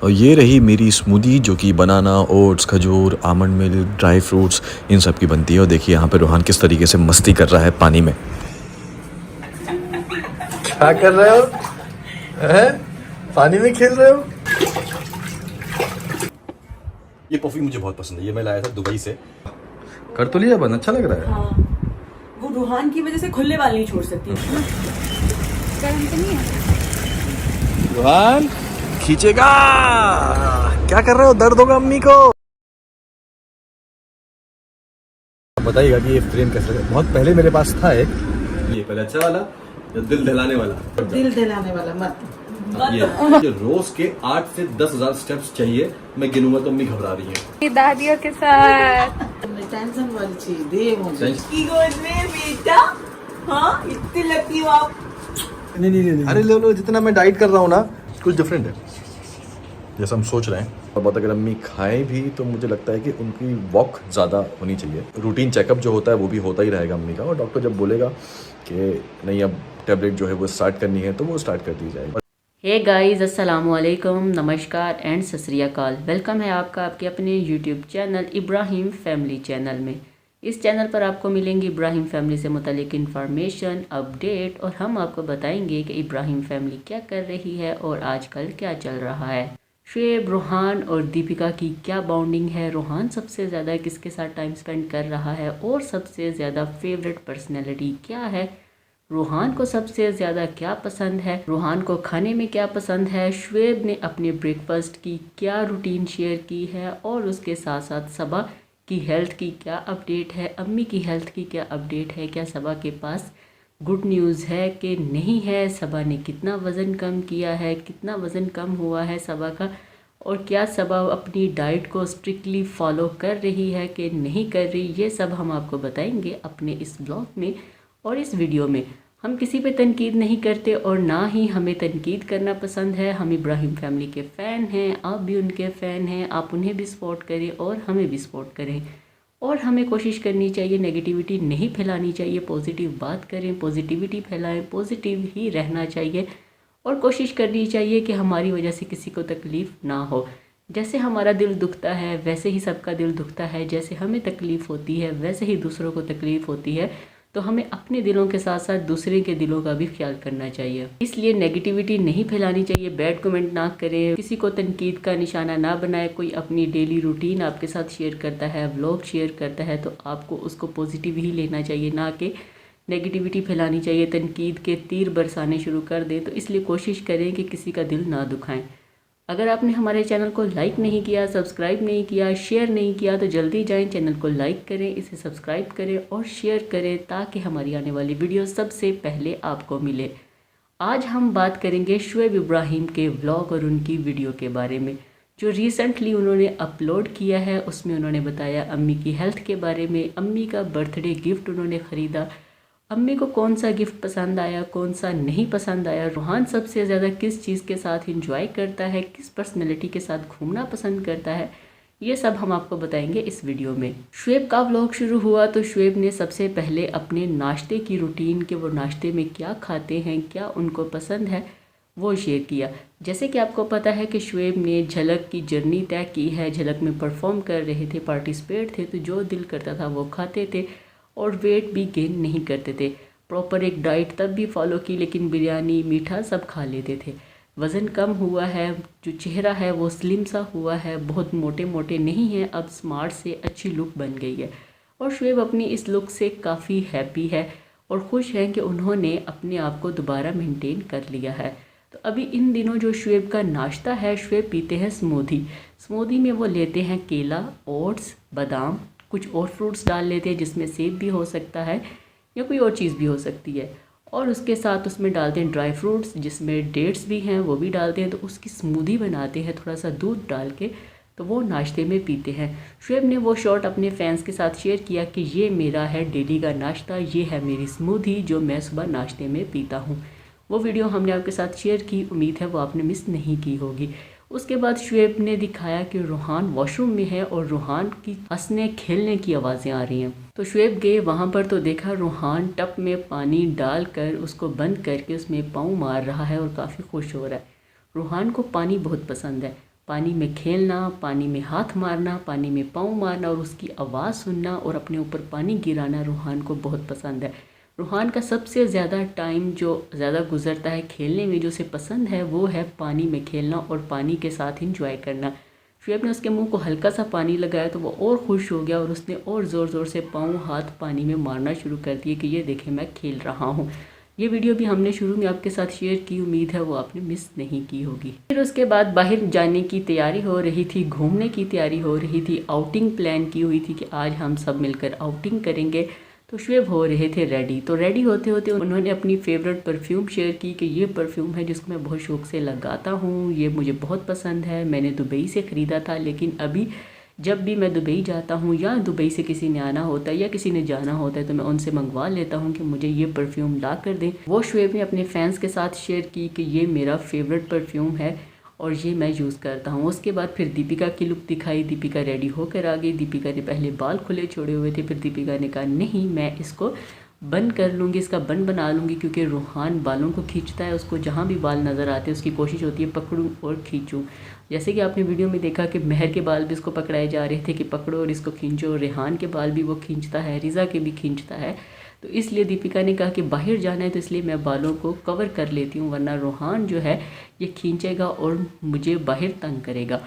और ये रही मेरी स्मूदी जो कि बनाना, ओट्स, खजूर, आमंड मिल्क, ड्राई फ्रूट्स इन सब की बनती है। और देखिए यहाँ पे रोहान किस तरीके से मस्ती कर रहा है पानी में। क्या कर रहे हो? हैं? पानी में खेल रहे हो? ये परफ्यूम मुझे बहुत पसंद है, ये मैं लाया था दुबई से। कर तो लिया बन, अच्छा लग रहा है। हाँ, वो रूहान की वजह से खुले बाल नहीं छोड़ सकती। गरम तो नहीं है? रोहान खींचेगा। क्या कर रहे हो? दर्द होगा अम्मी को। बताइएगा कि ये फ्रेम कैसे है। बहुत पहले मेरे पास था एक, ये पहले अच्छा वाला, दिल दहलाने वाला। दिल दिलाने वाला मत। ये रोज के 8 से 10,000 स्टेप्स चाहिए, मैं गिनूंगा तो अम्मी घबरा रही है। दादियों के साथ टेंशन वाली चीज दे मुझे की गोद में बेटा। हाँ इतनी लगती हो आप। नहीं अरे लो, जितना मैं डाइट कर रहा हूँ ना कुछ डिफरेंट है जैसा हम सोच रहे हैं। और बात अगर अम्मी खाएं भी तो मुझे लगता है कि उनकी वॉक ज़्यादा होनी चाहिए। रूटीन चेकअप जो होता है वो भी होता ही रहेगा अम्मी का, और डॉक्टर जब बोलेगा कि नहीं अब टैबलेट जो है वो स्टार्ट करनी है तो वो स्टार्ट कर दी जाएगी। हे गाइस, अस्सलामुअलैकुम, नमस्कार एंड सत श्री अकाल। वेलकम है आपका आपके अपने YouTube channel Ibrahim family channel में। इस चैनल पर आपको मिलेंगी इब्राहिम फैमिली से मुतालिक इन्फॉर्मेशन, अपडेट, और हम आपको बताएंगे कि इब्राहिम फैमिली क्या कर रही है और आजकल क्या चल रहा है। शुएब, रोहान और दीपिका की क्या बॉन्डिंग है, रोहान सबसे ज़्यादा किसके साथ टाइम स्पेंड कर रहा है और सबसे ज़्यादा फेवरेट पर्सनैलिटी क्या है, रोहान को सबसे ज़्यादा क्या पसंद है, रोहान को खाने में क्या पसंद है, शुएब ने अपने ब्रेकफास्ट की क्या रूटीन शेयर की है, और उसके साथ साथ सबा की हेल्थ की क्या अपडेट है, अम्मी की हेल्थ की क्या अपडेट है, क्या सबा के पास गुड न्यूज़ है कि नहीं है, सबा ने कितना वज़न कम किया है, कितना वज़न कम हुआ है सबा का, और क्या सबा अपनी डाइट को स्ट्रिक्टली फॉलो कर रही है कि नहीं कर रही, ये सब हम आपको बताएंगे अपने इस ब्लॉग में और इस वीडियो में। हम किसी पे तनकीद नहीं करते और ना ही हमें तनकीद करना पसंद है। हम इब्राहिम फैमिली के फ़ैन हैं, आप भी उनके फ़ैन हैं, आप उन्हें भी सपोर्ट करें और हमें भी सपोर्ट करें। और हमें कोशिश करनी चाहिए नेगेटिविटी नहीं फैलानी चाहिए, पॉजिटिव बात करें, पॉजिटिविटी फैलाएं, पॉजिटिव ही रहना चाहिए, और कोशिश करनी चाहिए कि हमारी वजह से किसी को तकलीफ़ ना हो। जैसे हमारा दिल दुखता है वैसे ही सबका दिल दुखता है, जैसे हमें तकलीफ़ होती है वैसे ही दूसरों को तकलीफ़ होती है। तो हमें अपने दिलों के साथ साथ दूसरे के दिलों का भी ख्याल करना चाहिए। इसलिए नेगेटिविटी नहीं फैलानी चाहिए, बैड कमेंट ना करें, किसी को तनकीद का निशाना ना बनाए। कोई अपनी डेली रूटीन आपके साथ शेयर करता है, व्लॉग शेयर करता है, तो आपको उसको पॉजिटिव ही लेना चाहिए, ना कि नेगेटिविटी फैलानी चाहिए, तनकीद के तीर बरसाने शुरू कर दें। तो इसलिए कोशिश करें कि किसी का दिल ना दुखाएं। अगर आपने हमारे चैनल को लाइक नहीं किया, सब्सक्राइब नहीं किया, शेयर नहीं किया, तो जल्दी जाएं, चैनल को लाइक करें, इसे सब्सक्राइब करें और शेयर करें ताकि हमारी आने वाली वीडियो सबसे पहले आपको मिले। आज हम बात करेंगे शुएब इब्राहिम के व्लॉग और उनकी वीडियो के बारे में जो रिसेंटली उन्होंने अपलोड किया है। उसमें उन्होंने बताया अम्मी की हेल्थ के बारे में, अम्मी का बर्थडे गिफ्ट उन्होंने ख़रीदा, अम्मी को कौन सा गिफ्ट पसंद आया, कौन सा नहीं पसंद आया, रोहान सबसे ज़्यादा किस चीज़ के साथ इंजॉय करता है, किस पर्सनैलिटी के साथ घूमना पसंद करता है, ये सब हम आपको बताएंगे इस वीडियो में। शुएब का व्लॉग शुरू हुआ तो शुएब ने सबसे पहले अपने नाश्ते की रूटीन के वो नाश्ते में क्या खाते हैं, क्या उनको पसंद है, वो शेयर किया। जैसे कि आपको पता है कि शुएब ने झलक की जर्नी तय की है, झलक में परफॉर्म कर रहे थे, पार्टिसिपेट थे, तो जो दिल करता था वो खाते थे और वेट भी गेन नहीं करते थे। प्रॉपर एक डाइट तब भी फॉलो की, लेकिन बिरयानी, मीठा सब खा लेते थे। वज़न कम हुआ है, जो चेहरा है वो स्लिम सा हुआ है, बहुत मोटे मोटे नहीं हैं, अब स्मार्ट से अच्छी लुक बन गई है। और शुएब अपनी इस लुक से काफ़ी हैप्पी है और खुश हैं कि उन्होंने अपने आप को दोबारा मेंटेन कर लिया है। तो अभी इन दिनों जो शुएब का नाश्ता है, शुएब पीते हैं स्मूदी। स्मूदी में वो लेते हैं केला, ओट्स, बादाम, कुछ और फ्रूट्स डाल लेते हैं जिसमें सेब भी हो सकता है या कोई और चीज़ भी हो सकती है, और उसके साथ उसमें डालते हैं ड्राई फ्रूट्स जिसमें डेट्स भी हैं, वो भी डालते हैं, तो उसकी स्मूदी बनाते हैं थोड़ा सा दूध डाल के, तो वो नाश्ते में पीते हैं। शुएब ने वो शॉट अपने फैंस के साथ शेयर किया कि ये मेरा है डेली का नाश्ता, ये है मेरी स्मूदी जो मैं सुबह नाश्ते में पीता हूँ। वो वीडियो हमने आपके साथ शेयर की, उम्मीद है वो आपने मिस नहीं की होगी। उसके बाद शुएब ने दिखाया कि रोहान वॉशरूम में है और रोहान की हंसने खेलने की आवाज़ें आ रही हैं। तो शुएब गए वहाँ पर तो देखा रोहान टब में पानी डालकर उसको बंद करके उसमें पाँव मार रहा है और काफ़ी खुश हो रहा है। रोहान को पानी बहुत पसंद है, पानी में खेलना, पानी में हाथ मारना, पानी में पाँव मारना और उसकी आवाज़ सुनना और अपने ऊपर पानी गिराना रूहान को बहुत पसंद है। रूहान का सबसे ज़्यादा टाइम जो ज़्यादा गुजरता है खेलने में, जो उसे पसंद है, वो है पानी में खेलना और पानी के साथ इंजॉय करना। शुएब ने उसके मुंह को हल्का सा पानी लगाया तो वो और खुश हो गया और उसने और ज़ोर ज़ोर से पाँव हाथ पानी में मारना शुरू कर दिए कि ये देखें मैं खेल रहा हूँ। ये वीडियो भी हमने शुरू में आपके साथ शेयर की, उम्मीद है वो आपने मिस नहीं की होगी। फिर उसके बाद बाहर जाने की तैयारी हो रही थी, घूमने की तैयारी हो रही थी, आउटिंग प्लान की हुई थी कि आज हम सब मिलकर आउटिंग करेंगे। तो शुएब हो रहे थे रेडी। तो रेडी होते होते उन्होंने अपनी फेवरेट परफ्यूम शेयर की कि ये परफ्यूम है जिसको मैं बहुत शौक़ से लगाता हूँ, ये मुझे बहुत पसंद है, मैंने दुबई से ख़रीदा था, लेकिन अभी जब भी मैं दुबई जाता हूँ या दुबई से किसी ने आना होता है या किसी ने जाना होता है तो मैं उनसे मंगवा लेता हूँ कि मुझे ये परफ्यूम ला कर दें। वो शुएब ने अपने फैंस के साथ शेयर की कि ये मेरा फेवरेट परफ्यूम है और ये मैं यूज़ करता हूँ। उसके बाद फिर दीपिका की लुक दिखाई, दीपिका रेडी होकर आ गई। दीपिका ने पहले बाल खुले छोड़े हुए थे, फिर दीपिका ने कहा नहीं मैं इसको बन कर लूँगी, इसका बन बना लूँगी, क्योंकि रूहान बालों को खींचता है, उसको जहाँ भी बाल नज़र आते हैं उसकी कोशिश होती है पकड़ूँ और खींचूँ। जैसे कि आपने वीडियो में देखा कि महर के बाल भी इसको पकड़ाए जा रहे थे कि पकड़ो और इसको खींचो, रेहान के बाल भी वो खींचता है, रिज़ा के भी खींचता है। तो इसलिए दीपिका ने कहा कि बाहर जाना है तो इसलिए मैं बालों को कवर कर लेती हूँ, वरना रूहान जो है ये खींचेगा और मुझे बाहर तंग करेगा।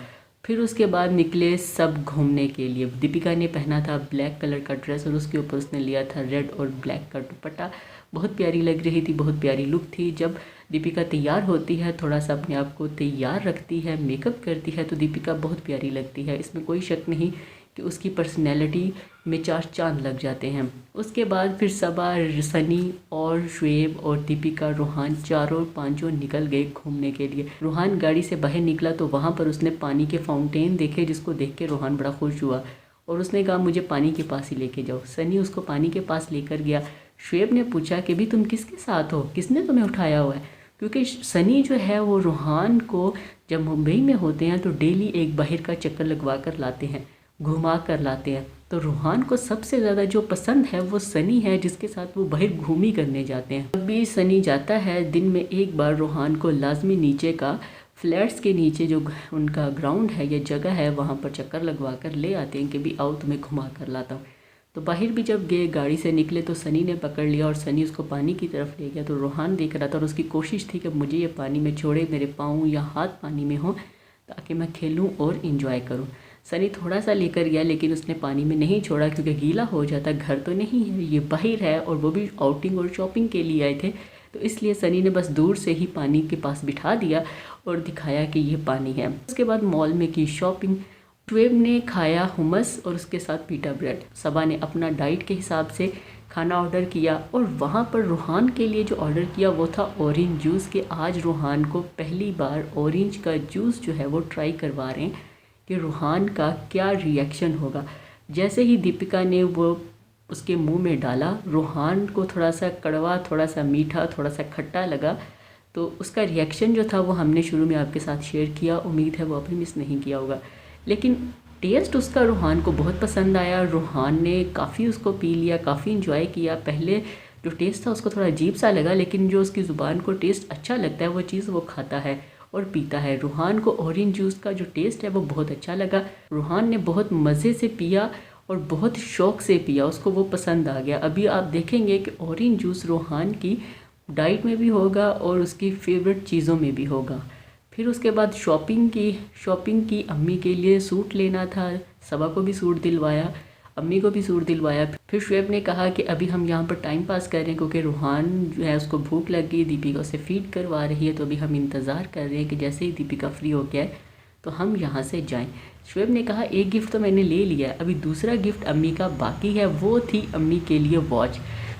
फिर उसके बाद निकले सब घूमने के लिए। दीपिका ने पहना था ब्लैक कलर का ड्रेस और उसके ऊपर उसने लिया था रेड और ब्लैक का दुपट्टा। बहुत प्यारी लग रही थी, बहुत प्यारी लुक थी। जब दीपिका तैयार होती है, थोड़ा सा अपने आप को तैयार रखती है, मेकअप करती है, तो दीपिका बहुत प्यारी लगती है। इसमें कोई शक नहीं कि उसकी पर्सनैलिटी में चार चांद लग जाते हैं। उसके बाद फिर सबा, सनी और शुएब और दीपिका, रूहान चारों पांचों निकल गए घूमने के लिए। रूहान गाड़ी से बाहर निकला तो वहाँ पर उसने पानी के फाउंटेन देखे, जिसको देख के रूहान बड़ा खुश हुआ और उसने कहा मुझे पानी के पास ही लेके जाओ। सनी उसको पानी के पास लेकर गया। शुएब ने पूछा कि भी तुम किसके साथ हो, किसने तुम्हें उठाया हुआ है? क्योंकि सनी जो है वो रूहान को जब मुंबई में होते हैं तो डेली एक बाहर का चक्कर लगवा कर लाते हैं, घुमा कर लाते हैं। तो रूहान को सबसे ज़्यादा जो पसंद है वो सनी है, जिसके साथ वो बाहर घूमी करने जाते हैं। जब भी सनी जाता है दिन में एक बार रूहान को लाजमी नीचे का फ्लैट्स के नीचे जो उनका ग्राउंड है या जगह है वहाँ पर चक्कर लगवा कर ले आते हैं कि भी आओ तुम्हें घुमा कर लाता हूँ। तो बाहर भी जब गए, गाड़ी से निकले तो सनी ने पकड़ लिया और सनी उसको पानी की तरफ ले गया। तो रूहान देख रहा था और उसकी कोशिश थी कि मुझे ये पानी में छोड़े, मेरे पाँव या हाथ पानी में हो ताकि मैं खेलूँ और इंजॉय करूँ। सनी थोड़ा सा लेकर गया लेकिन उसने पानी में नहीं छोड़ा क्योंकि गीला हो जाता, घर तो नहीं है, ये बाहर है और वो भी आउटिंग और शॉपिंग के लिए आए थे। तो इसलिए सनी ने बस दूर से ही पानी के पास बिठा दिया और दिखाया कि ये पानी है। उसके बाद मॉल में की शॉपिंग। शुएब ने खाया हुमस और उसके साथ पीटा ब्रेड। सबा ने अपना डाइट के हिसाब से खाना ऑर्डर किया और वहाँ पर रूहान के लिए जो ऑर्डर किया वो था ऑरेंज जूस के। आज रूहान को पहली बार ऑरेंज का जूस जो है वो ट्राई करवा रहे हैं कि रूहान का क्या रिएक्शन होगा। जैसे ही दीपिका ने वो उसके मुंह में डाला, रूहान को थोड़ा सा कड़वा, थोड़ा सा मीठा, थोड़ा सा खट्टा लगा। तो उसका रिएक्शन जो था वो हमने शुरू में आपके साथ शेयर किया, उम्मीद है वो आपने मिस नहीं किया होगा। लेकिन टेस्ट उसका रूहान को बहुत पसंद आया। रूहान ने काफ़ी उसको पी लिया, काफ़ी इंजॉय किया। पहले जो टेस्ट था उसको थोड़ा अजीब सा लगा, लेकिन जो उसकी ज़ुबान को टेस्ट अच्छा लगता है वो चीज़ वो खाता है और पीता है। रूहान को ऑरेंज जूस का जो टेस्ट है वो बहुत अच्छा लगा। रूहान ने बहुत मज़े से पिया और बहुत शौक़ से पिया, उसको वो पसंद आ गया। अभी आप देखेंगे कि ऑरेंज जूस रूहान की डाइट में भी होगा और उसकी फेवरेट चीज़ों में भी होगा। फिर उसके बाद शॉपिंग की अम्मी के लिए सूट लेना था, सबा को भी सूट दिलवाया, अम्मी को भी सूट दिलवाया। फिर शुएब ने कहा कि अभी हम यहाँ पर टाइम पास कर रहे हैं क्योंकि रूहान जो है उसको भूख लग गई, दीपिका उसे फीड करवा रही है, तो अभी हम इंतज़ार कर रहे हैं कि जैसे ही दीपिका फ्री हो गया तो हम यहाँ से जाएं। शुएब ने कहा एक गिफ्ट तो मैंने ले लिया है, अभी दूसरा गिफ्ट अम्मी का बाकी है, वो थी अम्मी के लिए वॉच।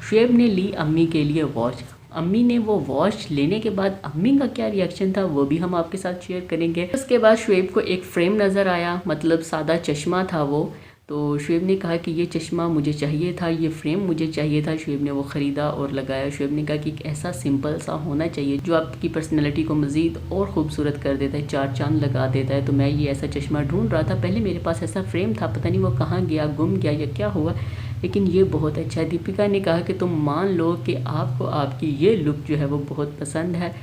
शुएब ने ली अम्मी के लिए वॉच। अम्मी ने वो वॉच लेने के बाद अम्मी का क्या रिएक्शन था वो भी हम आपके साथ शेयर करेंगे। उसके बाद शुएब को एक फ्रेम नज़र आया, मतलब सादा चश्मा था वो। तो शुएब ने कहा कि ये चश्मा मुझे चाहिए था, ये फ्रेम मुझे चाहिए था। शुएब ने वो ख़रीदा और लगाया। शुएब ने कहा कि एक ऐसा सिंपल सा होना चाहिए जो आपकी पर्सनैलिटी को मज़ीद और ख़ूबसूरत कर देता है, चार चांद लगा देता है। तो मैं ये ऐसा चश्मा ढूंढ रहा था, पहले मेरे पास ऐसा फ्रेम था, पता नहीं वो कहाँ गया, गुम गया या क्या हुआ, लेकिन ये बहुत अच्छा है। दीपिका ने कहा कि तुम मान लो कि आपको आपकी ये लुक जो है वो बहुत पसंद है।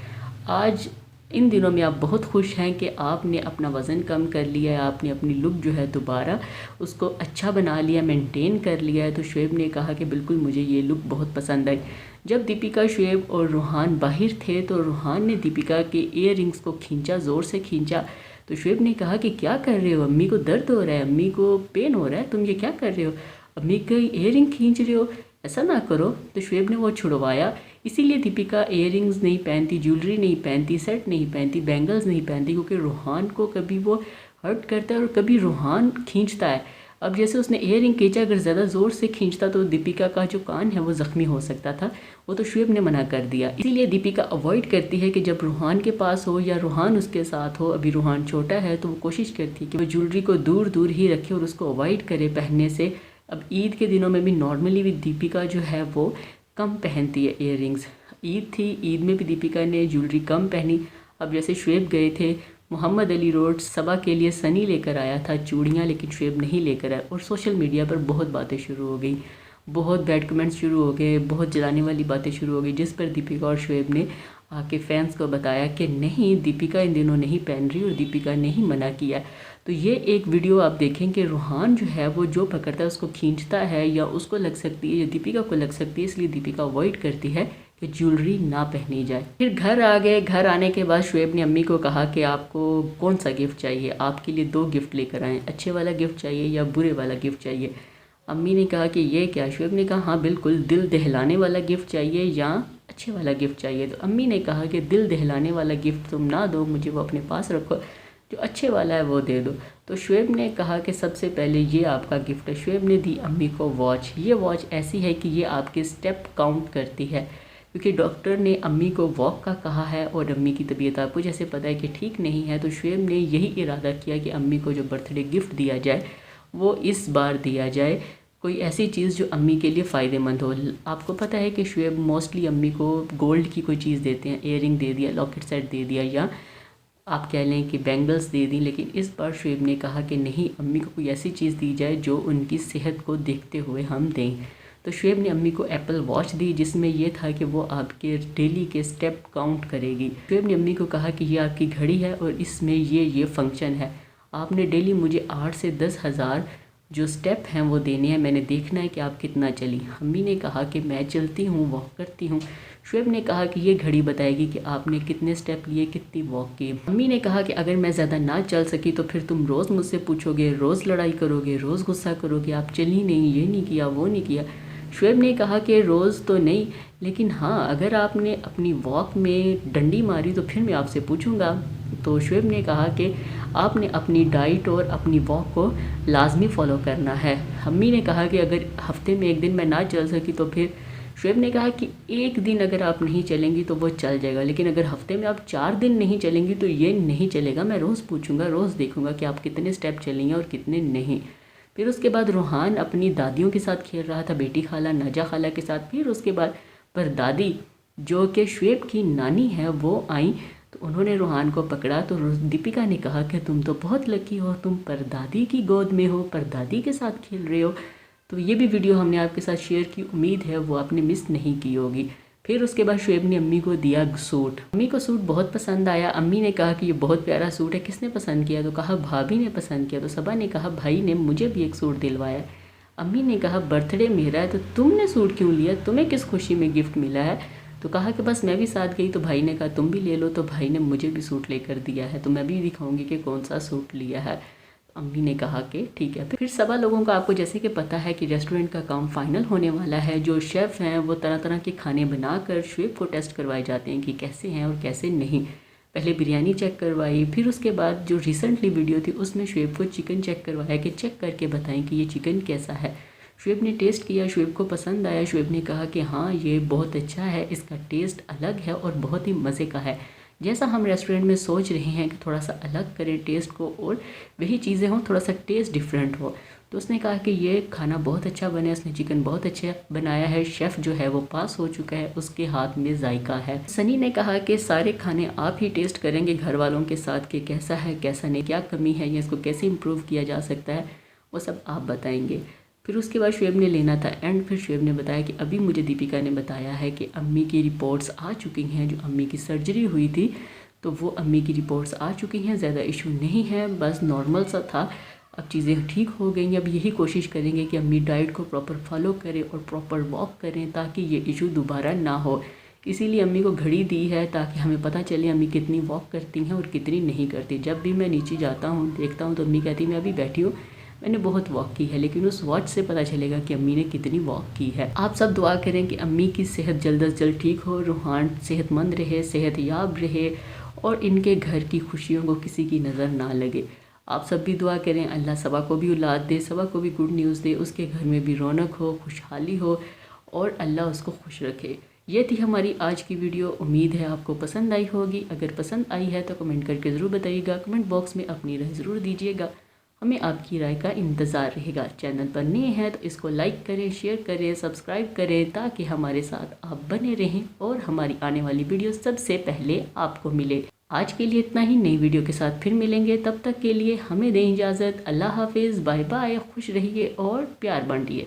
आज इन दिनों में आप बहुत खुश हैं कि आपने अपना वज़न कम कर लिया है, आपने अपनी लुक जो है दोबारा उसको अच्छा बना लिया, मेंटेन कर लिया है। तो शुएब ने कहा कि बिल्कुल मुझे ये लुक बहुत पसंद आई। जब दीपिका, शुएब और रूहान बाहर थे तो रूहान ने दीपिका के ईयर रिंग्स को खींचा, ज़ोर से खींचा। तो शुएब ने कहा कि क्या कर रहे हो, अम्मी को दर्द हो रहा है, अम्मी को पेन हो रहा है, तुम ये क्या कर रहे हो, अम्मी का ईयर रिंग खींच रहे हो, ऐसा ना करो। तो शुएब ने वो छुड़वाया। इसीलिए दीपिका ईयर रिंग्स नहीं पहनती, ज्वेलरी नहीं पहनती, सेट नहीं पहनती, बैंगल्स नहीं पहनती, क्योंकि रूहान को कभी वो हर्ट करता है और कभी रूहान खींचता है। अब जैसे उसने ईयर रिंग खींचा, अगर ज़्यादा ज़ोर से खींचता तो दीपिका का जो कान है वो ज़ख्मी हो सकता था। वो तो शुएब ने मना कर दिया। इसीलिए दीपिका अवॉइड करती है कि जब रूहान के पास हो या रूहान उसके साथ हो, अभी रूहान छोटा है तो वो कोशिश करती है कि वो ज्वेलरी को दूर दूर ही रखे और उसको अवॉइड करे पहनने से। अब ईद के दिनों में भी नॉर्मली भी दीपिका जो है वो कम पहनती है ईयर रिंग्स। ईद थी, ईद में भी दीपिका ने ज्वेलरी कम पहनी। अब जैसे शुएब गए थे मोहम्मद अली रोड, सबा के लिए सनी लेकर आया था चूड़ियाँ, लेकिन शुएब नहीं लेकर आया। और सोशल मीडिया पर बहुत बातें शुरू हो गई, बहुत बैड कमेंट्स शुरू हो गए, बहुत जलाने वाली बातें शुरू हो गई, जिस पर दीपिका और शुएब ने आके फैंस को बताया कि नहीं, दीपिका इन दिनों नहीं पहन रही और दीपिका ने ही मना किया। तो ये एक वीडियो आप देखें कि रूहान जो है वो जो पकड़ता है उसको खींचता है, या उसको लग सकती है या दीपिका को लग सकती है, इसलिए दीपिका अवॉइड करती है कि ज्वेलरी ना पहनी जाए। फिर घर आ गए। घर आने के बाद शुएब ने अम्मी को कहा कि आपको कौन सा गिफ्ट चाहिए, आपके लिए 2 गिफ्ट लेकर आएँ, अच्छे वाला गिफ्ट चाहिए या बुरे वाला गिफ्ट चाहिए। अम्मी ने कहा कि ये क्या? शुएब ने कहा हाँ बिल्कुल, दिल दहलाने वाला गिफ्ट चाहिए या अच्छे वाला गिफ्ट चाहिए। तो अम्मी ने कहा कि दिल दहलाने वाला गिफ्ट तुम ना दो, मुझे वो अपने पास रखो, जो अच्छे वाला है वो दे दो। तो शुएब ने कहा कि सबसे पहले ये आपका गिफ्ट है। शुएब ने दी अम्मी को वॉच। ये वॉच ऐसी है कि ये आपके स्टेप काउंट करती है, क्योंकि डॉक्टर ने अम्मी को वॉक का कहा है और अम्मी की तबीयत आपको जैसे पता है कि ठीक नहीं है। तो शुएब ने यही इरादा किया कि अम्मी को जो बर्थडे गिफ्ट दिया जाए वो इस बार दिया जाए कोई ऐसी चीज़ जो अम्मी के लिए फ़ायदेमंद हो। आपको पता है कि शुएब मोस्टली अम्मी को गोल्ड की कोई चीज़ देते हैं, ईयर रिंग दे दिया, लॉकेट सेट दे दिया, या आप कह लें कि बैंगल्स दे दी। लेकिन इस बार शुएब ने कहा कि नहीं, अम्मी को कोई ऐसी चीज़ दी जाए जो उनकी सेहत को देखते हुए हम दें। तो शुएब ने अम्मी को एप्पल वॉच दी, जिसमें यह था कि वो आपके डेली के स्टेप काउंट करेगी। शुएब ने अम्मी को कहा कि ये आपकी घड़ी है और इसमें ये फंक्शन है, आपने डेली मुझे 8 से 10 हज़ार जो स्टेप हैं वो देने हैं, मैंने देखना है कि आप कितना चली। अम्मी ने कहा कि मैं चलती हूँ, वॉक करती हूँ। शुएब ने कहा कि ये घड़ी बताएगी कि आपने कितने स्टेप लिए, कितनी वॉक की। अम्मी ने कहा कि अगर मैं ज़्यादा ना चल सकी तो फिर तुम रोज़ मुझसे पूछोगे, रोज़ लड़ाई करोगे, रोज़ गुस्सा करोगे, आप चली नहीं, ये नहीं किया, वो नहीं किया। शुएब ने कहा कि रोज़ तो नहीं, लेकिन हाँ अगर आपने अपनी वॉक में डंडी मारी तो फिर मैं आपसे पूछूंगा। तो शुएब ने कहा कि आपने अपनी डाइट और अपनी वॉक को लाजमी फ़ॉलो करना है। अम्मी ने कहा कि अगर हफ्ते में 1 दिन मैं ना चल सकी तो फिर शुएब ने कहा कि 1 दिन अगर आप नहीं चलेंगी तो वो चल जाएगा, लेकिन अगर हफ्ते में आप 4 दिन नहीं चलेंगी तो ये नहीं चलेगा, मैं रोज़ पूछूंगा, रोज़ देखूंगा कि आप कितने स्टेप चली हैं और कितने नहीं। फिर उसके बाद रूहान अपनी दादियों के साथ खेल रहा था, बेटी खाला, नाजा खाला के साथ। फिर उसके बाद परदादी जो कि शुएब की नानी है वो आई, तो उन्होंने रूहान को पकड़ा। तो दीपिका ने कहा कि तुम तो बहुत लकी हो, तुम परदादी की गोद में हो, परदादी के साथ खेल रहे हो। तो ये भी वीडियो हमने आपके साथ शेयर की, उम्मीद है वो आपने मिस नहीं की होगी। फिर उसके बाद शुएब ने अम्मी को दिया सूट। अम्मी को सूट बहुत पसंद आया। अम्मी ने कहा कि ये बहुत प्यारा सूट है, किसने पसंद किया? तो कहा भाभी ने पसंद किया। तो सबा ने कहा भाई ने मुझे भी एक सूट दिलवाया। अम्मी ने कहा बर्थडे मेरा है तो तुमने सूट क्यों लिया, तुम्हें किस खुशी में गिफ्ट मिला है? तो कहा कि बस मैं भी साथ गई। तो भाई ने कहा तुम भी ले लो। तो भाई ने मुझे भी सूट लेकर दिया है, तो मैं भी दिखाऊंगी कि कौन सा सूट लिया है। अम्मी ने कहा कि ठीक है। फिर सबा लोगों का आपको जैसे कि पता है कि रेस्टोरेंट का काम फाइनल होने वाला है। जो शेफ़ हैं वो तरह तरह के खाने बनाकर शुएब को टेस्ट करवाए जाते हैं कि कैसे हैं और कैसे नहीं। पहले बिरयानी चेक करवाई, फिर उसके बाद जो रिसेंटली वीडियो थी उसमें शुएब को चिकन चेक करवाया कि चेक करके बताएं कि ये चिकन कैसा है। शुएब ने टेस्ट किया, शुएब को पसंद आया। शुएब ने कहा कि हाँ ये बहुत अच्छा है, इसका टेस्ट अलग है और बहुत ही मज़े का है। जैसा हम रेस्टोरेंट में सोच रहे हैं कि थोड़ा सा अलग करें टेस्ट को और वही चीज़ें हों, थोड़ा सा टेस्ट डिफरेंट हो। तो उसने कहा कि ये खाना बहुत अच्छा बना है, उसने चिकन बहुत अच्छा बनाया है, शेफ़ जो है वो पास हो चुका है, उसके हाथ में जायका है। सनी ने कहा कि सारे खाने आप ही टेस्ट करेंगे घर वालों के साथ कि कैसा है कैसा नहीं, क्या कमी है या इसको कैसे इम्प्रूव किया जा सकता है, वो सब आप बताएंगे। फिर उसके बाद शुएब ने लेना था एंड। फिर शुएब ने बताया कि अभी मुझे दीपिका ने बताया है कि अम्मी की रिपोर्ट्स आ चुकी हैं, जो अम्मी की सर्जरी हुई थी तो वो अम्मी की रिपोर्ट्स आ चुकी हैं, ज़्यादा इशू नहीं है, बस नॉर्मल सा था। अब चीज़ें ठीक हो गई। अब यही कोशिश करेंगे कि अम्मी डाइट को प्रॉपर फॉलो करें और प्रॉपर वॉक करें ताकि ये इशू दोबारा ना हो। इसीलिए अम्मी को घड़ी दी है ताकि हमें पता चले अम्मी कितनी वॉक करती हैं और कितनी नहीं करती। जब भी मैं नीचे जाता हूँ देखता हूँ तो अम्मी कहती मैं अभी बैठी हूँ, मैंने बहुत वॉक की है, लेकिन उस वॉच से पता चलेगा कि अम्मी ने कितनी वॉक की है। आप सब दुआ करें कि अम्मी की सेहत जल्द अज जल्द ठीक हो, रूहान सेहतमंद रहे, सेहतयाब रहे और इनके घर की खुशियों को किसी की नज़र ना लगे। आप सब भी दुआ करें अल्लाह सबा को भी औलाद दे, सबा को भी गुड न्यूज़ दे, उसके घर में भी रौनक हो, खुशहाली हो और अल्लाह उसको खुश रखे। ये थी हमारी आज की वीडियो। उम्मीद है आपको पसंद आई होगी। अगर पसंद आई है तो कमेंट करके ज़रूर बताइएगा, कमेंट बॉक्स में अपनी राय ज़रूर दीजिएगा, हमें आपकी राय का इंतज़ार रहेगा। चैनल पर नए हैं तो इसको लाइक करें, शेयर करें, सब्सक्राइब करें ताकि हमारे साथ आप बने रहें और हमारी आने वाली वीडियो सबसे पहले आपको मिले। आज के लिए इतना ही, नई वीडियो के साथ फिर मिलेंगे, तब तक के लिए हमें दें इजाज़त। अल्लाह हाफिज़, बाय बाय, खुश रहिए और प्यार बांटिए।